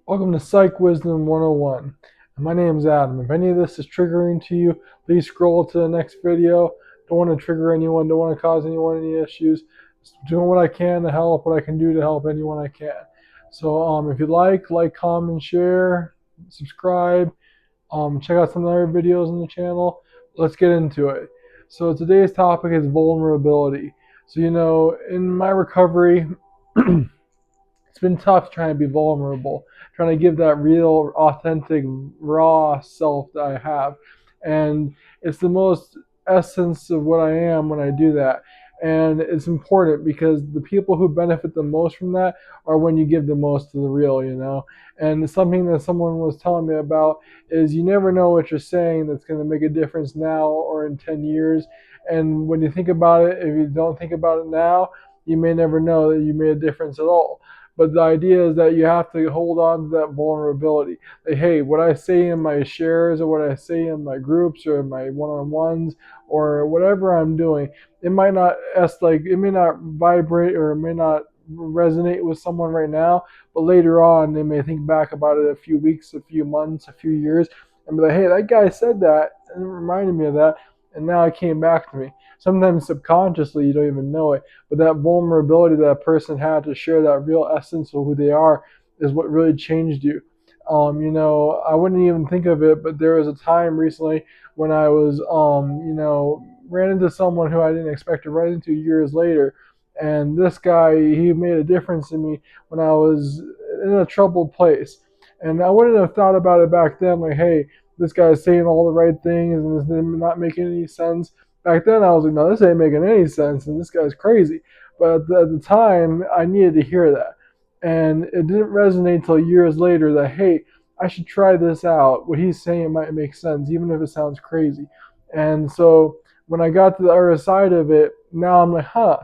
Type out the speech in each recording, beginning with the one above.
Welcome to Psych Wisdom 101. My name is Adam. If any of this is triggering to you, please scroll to the next video. Don't want to trigger anyone, don't want to cause anyone any issues. Just doing what I can to help, what I can do to help anyone I can. So if you like, comment, share, subscribe, check out some other videos on the channel. Let's get into it. So today's topic is vulnerability. So in my recovery, it's been tough trying to be vulnerable, trying to give that real, authentic, raw self that I have. And it's the most essence of what I am when I do that. And it's important because the people who benefit the most from that are when you give the most to the real. And something that someone was telling me about is you never know what you're saying that's going to make a difference now or in 10 years. And when you think about it, if you don't think about it now, you may never know that you made a difference at all. But the idea is that you have to hold on to that vulnerability. Like, hey, what I say in my shares or what I say in my groups or in my one-on-ones or whatever I'm doing, it might not it may not vibrate or it may not resonate with someone right now, but later on they may think back about it a few weeks, a few months, a few years, and be like, hey, that guy said that and it reminded me of that, and now it came back to me. Sometimes subconsciously you don't even know it, but that vulnerability that person had to share that real essence of who they are is what really changed you. I wouldn't even think of it, but there was a time recently when I was, ran into someone who I didn't expect to run into years later. And this guy, he made a difference in me when I was in a troubled place. And I wouldn't have thought about it back then, like, hey, this guy's saying all the right things and it's not making any sense. Back then, I was like, no, this ain't making any sense, and this guy's crazy. But at the time, I needed to hear that. And it didn't resonate until years later that, hey, I should try this out. What he's saying might make sense, even if it sounds crazy. And so when I got to the other side of it, now I'm like, I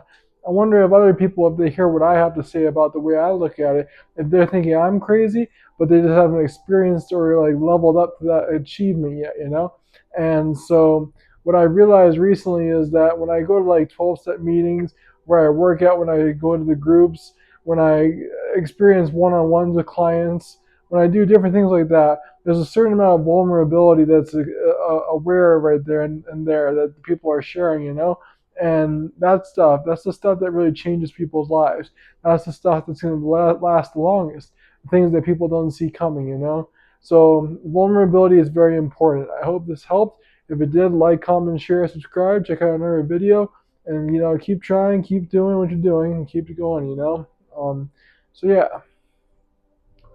wonder if other people, if they hear what I have to say about the way I look at it, if they're thinking I'm crazy, but they just haven't experienced or like leveled up to that achievement yet. And so what I realized recently is that when I go to like 12-step meetings, where I work out, when I go to the groups, when I experience one-on-ones with clients, when I do different things like that, there's a certain amount of vulnerability that's aware right there and there that people are sharing. And that's the stuff that really changes people's lives. That's the stuff that's going to last the longest. Things that people don't see coming. So vulnerability is very important. I hope this helped. If it did, like, comment, share, subscribe, check out another video, and keep trying, keep doing what you're doing, and keep it going. Um, so yeah,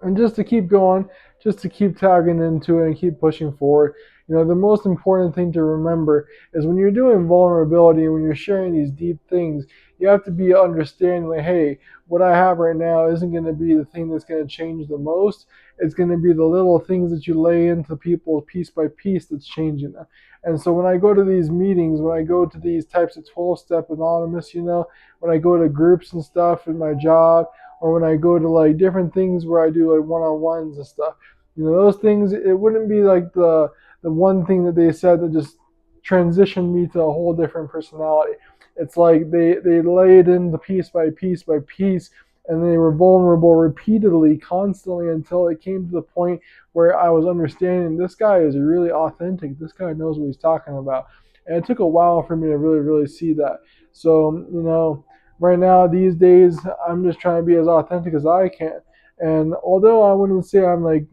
and just to keep going, just to keep tagging into it and keep pushing forward. The most important thing to remember is when you're doing vulnerability and when you're sharing these deep things, you have to be understanding like, hey, what I have right now isn't going to be the thing that's going to change the most. It's going to be the little things that you lay into people piece by piece that's changing them. And so when I go to these meetings, when I go to these types of 12-step anonymous, when I go to groups and stuff in my job, or when I go to like different things where I do like one-on-ones and stuff. Those things, it wouldn't be like the one thing that they said that just transitioned me to a whole different personality. It's like they laid in the piece by piece by piece, and they were vulnerable repeatedly, constantly, until it came to the point where I was understanding this guy is really authentic. This guy knows what he's talking about. And it took a while for me to really, really see that. So, right now, these days, I'm just trying to be as authentic as I can. And although I wouldn't say I'm like,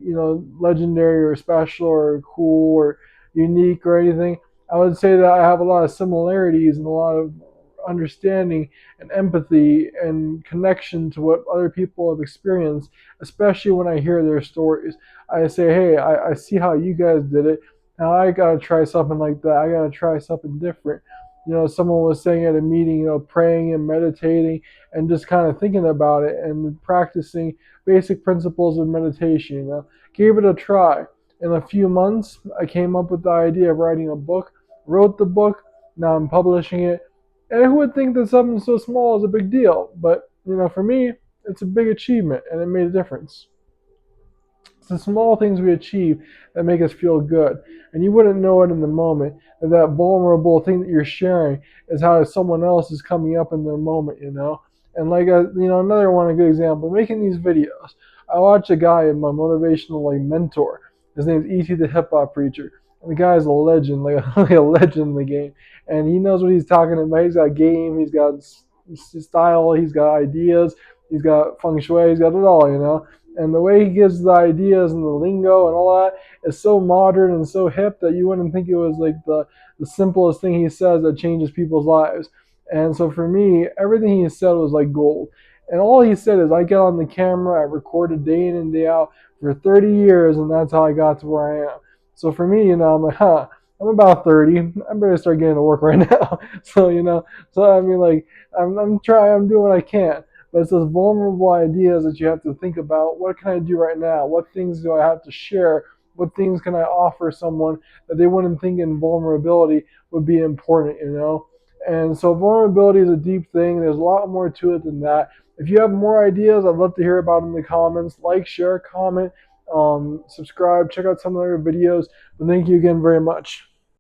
legendary or special or cool or unique or anything, I would say that I have a lot of similarities and a lot of understanding and empathy and connection to what other people have experienced, especially when I hear their stories. I say, hey, I see how you guys did it. Now I gotta try something like that. I gotta try something different. Someone was saying at a meeting, praying and meditating and just kind of thinking about it and practicing basic principles of meditation. Gave it a try. In a few months, I came up with the idea of writing a book, wrote the book, now I'm publishing it. And who would think that something so small is a big deal? But, for me, it's a big achievement and it made a difference. It's the small things we achieve that make us feel good. And you wouldn't know it in the moment that vulnerable thing that you're sharing is how someone else is coming up in their moment. And like, another one, a good example, making these videos. I watch a guy, my motivational like mentor. His name's E.T. the Hip Hop Preacher. And the guy's a legend, like a legend in the game. And he knows what he's talking about. He's got game, he's got style, he's got ideas, he's got feng shui, he's got it all, you know. And the way he gives the ideas and the lingo and all that is so modern and so hip that you wouldn't think it was like the simplest thing he says that changes people's lives. And so for me, everything he said was like gold. And all he said is, I get on the camera, I recorded day in and day out for 30 years, and that's how I got to where I am. So for me, I'm like, I'm about 30. I better start getting to work right now. So, so I mean, like, I'm trying, I'm doing what I can. But it's those vulnerable ideas that you have to think about. What can I do right now? What things do I have to share? What things can I offer someone that they wouldn't think in vulnerability would be important? And so vulnerability is a deep thing. There's a lot more to it than that. If you have more ideas, I'd love to hear about them in the comments. Like, share, comment, subscribe, check out some of their videos. But thank you again very much.